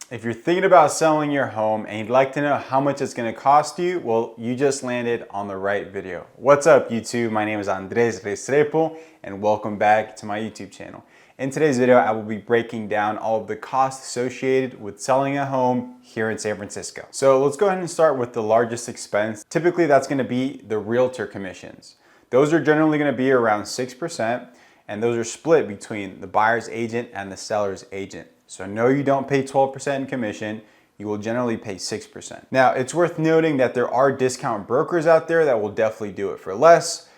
If you're thinking about selling your home and you'd like to know how much it's going to cost you, well, you just landed on the right video. What's up, YouTube? My name is Andres Restrepo and welcome back to my YouTube channel. In today's video, I will be breaking down all of the costs associated with selling a home here in San Francisco. So let's go ahead and start with the largest expense. Typically, that's going to be the realtor commissions. Those are generally going to be around 6%, and those are split between the buyer's agent and the seller's agent. So no, you don't pay 12% in commission. You will generally pay 6%. Now, it's worth noting that there are discount brokers out there that will definitely do it for less.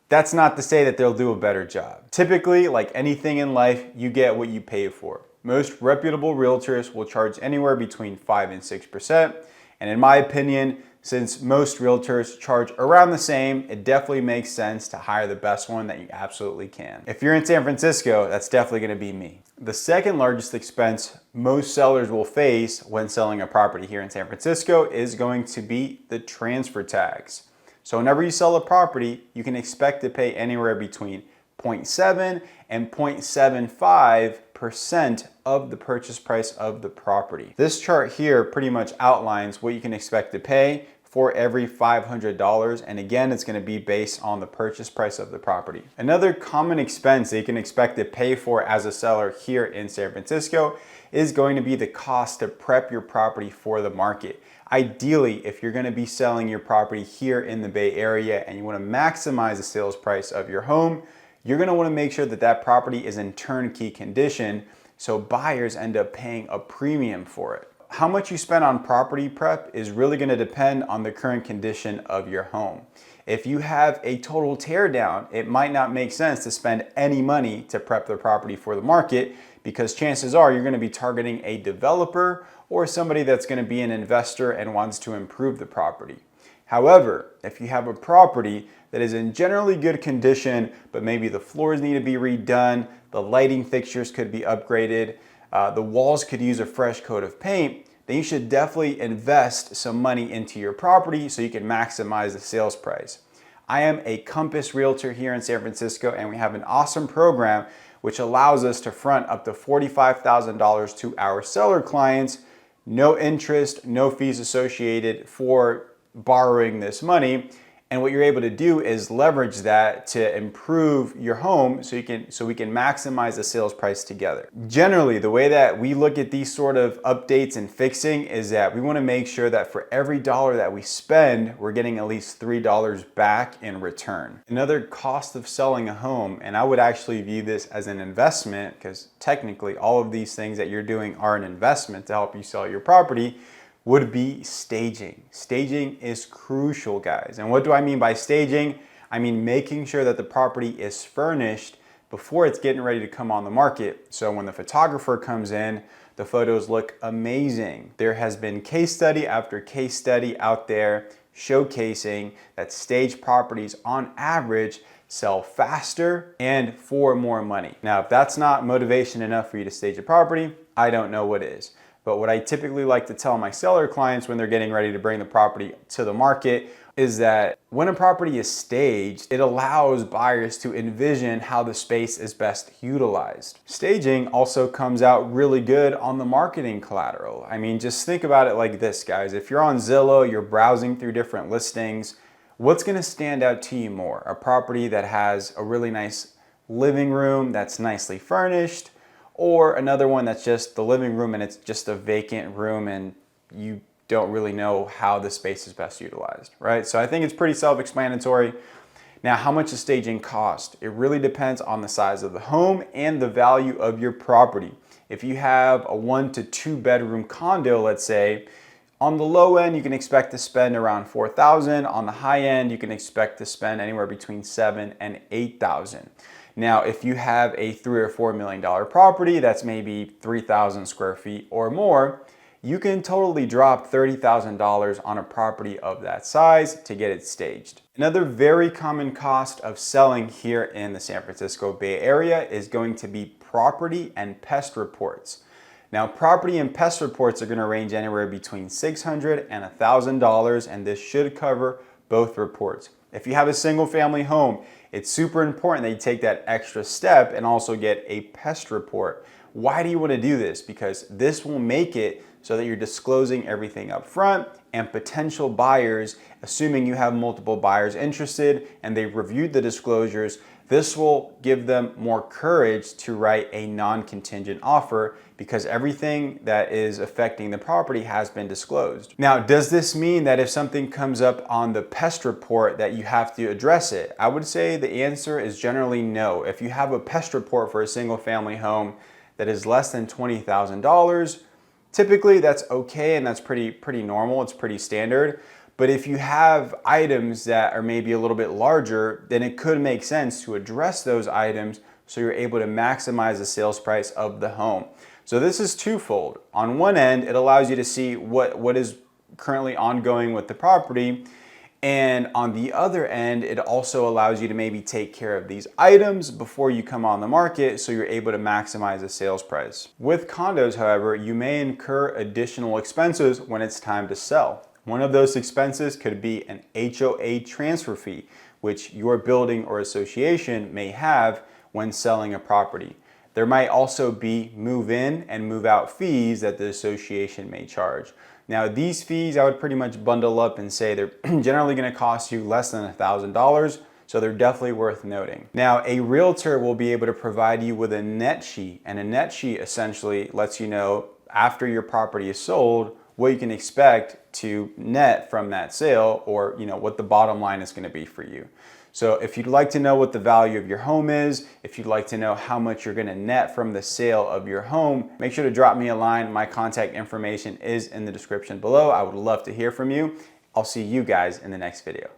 That's not to say that they'll do a better job. Typically, like anything in life, you get what you pay for. Most reputable realtors will charge anywhere between 5 and 6%. And in my opinion, since most realtors charge around the same, it definitely makes sense to hire the best one that you absolutely can. If you're in San Francisco, that's definitely gonna be me. The second largest expense most sellers will face when selling a property here in San Francisco is going to be the transfer tax. So whenever you sell a property, you can expect to pay anywhere between 0.7 and 0.75% of the purchase price of the property. This chart here pretty much outlines what you can expect to pay for every $500, and again, it's going to be based on the purchase price of the property. Another common expense that you can expect to pay for as a seller here in San Francisco is going to be the cost to prep your property for the market. Ideally, if you're going to be selling your property here in the Bay Area and you want to maximize the sales price of your home, you're going to want to make sure that that property is in turnkey condition, so buyers end up paying a premium for it. How much you spend on property prep is really going to depend on the current condition of your home. If you have a total tear down, it might not make sense to spend any money to prep the property for the market, because chances are you're going to be targeting a developer or somebody that's going to be an investor and wants to improve the property. However, if you have a property that is in generally good condition, but maybe the floors need to be redone, the lighting fixtures could be upgraded, the walls could use a fresh coat of paint, then you should definitely invest some money into your property so you can maximize the sales price. I am a Compass Realtor here in San Francisco, and we have an awesome program which allows us to front up to $45,000 to our seller clients. No interest, no fees associated for borrowing this money. And what you're able to do is leverage that to improve your home so we can maximize the sales price together. Generally, the way that we look at these sort of updates and fixing is that we want to make sure that for every dollar that we spend, we're getting at least $3 back in return. Another cost of selling a home, and I would actually view this as an investment, because technically all of these things that you're doing are an investment to help you sell your property, would be staging. Staging is crucial, guys. And what do I mean by staging? I mean making sure that the property is furnished before it's getting ready to come on the market. So when the photographer comes in, the photos look amazing. There has been case study after case study out there showcasing that staged properties on average sell faster and for more money. Now, if that's not motivation enough for you to stage a property, I don't know what is. But what I typically like to tell my seller clients when they're getting ready to bring the property to the market is that when a property is staged, it allows buyers to envision how the space is best utilized. Staging also comes out really good on the marketing collateral. I mean, just think about it like this, guys. If you're on Zillow, you're browsing through different listings, what's gonna stand out to you more? A property that has a really nice living room that's nicely furnished, or another one that's just the living room and it's just a vacant room and you don't really know how the space is best utilized, right? So I think it's pretty self-explanatory. Now, how much does staging cost? It really depends on the size of the home and the value of your property. If you have a 1 to 2 bedroom condo, let's say, on the low end, you can expect to spend around $4,000. On the high end, you can expect to spend anywhere between $7,000 and $8,000. Now, if you have a $3 or $4 million property that's maybe 3,000 square feet or more, you can totally drop $30,000 on a property of that size to get it staged. Another very common cost of selling here in the San Francisco Bay Area is going to be property and pest reports. Now, property and pest reports are going to range anywhere between $600 and $1,000, and this should cover both reports. If you have a single family home, it's super important that you take that extra step and also get a pest report. Why do you want to do this? Because this will make it so that you're disclosing everything up front, and potential buyers, assuming you have multiple buyers interested and they've reviewed the disclosures, this will give them more courage to write a non-contingent offer because everything that is affecting the property has been disclosed. Now, does this mean that if something comes up on the pest report that you have to address it? I would say the answer is generally no. If you have a pest report for a single family home that is less than $20,000, typically that's okay and that's pretty normal, it's pretty standard. But if you have items that are maybe a little bit larger, then it could make sense to address those items so you're able to maximize the sales price of the home. So this is twofold. On one end, it allows you to see what is currently ongoing with the property. And on the other end, it also allows you to maybe take care of these items before you come on the market so you're able to maximize the sales price. With condos, however, you may incur additional expenses when it's time to sell. One of those expenses could be an HOA transfer fee, which your building or association may have when selling a property. There might also be move-in and move-out fees that the association may charge. Now, these fees I would pretty much bundle up and say they're generally going to cost you less than $1,000, so they're definitely worth noting. Now, a realtor will be able to provide you with a net sheet, and a net sheet essentially lets you know after your property is sold what you can expect to net from that sale, or what the bottom line is going to be for you. So if you'd like to know what the value of your home is, if you'd like to know how much you're going to net from the sale of your home, make sure to drop me a line. My contact information is in the description below. I would love to hear from you. I'll see you guys in the next video.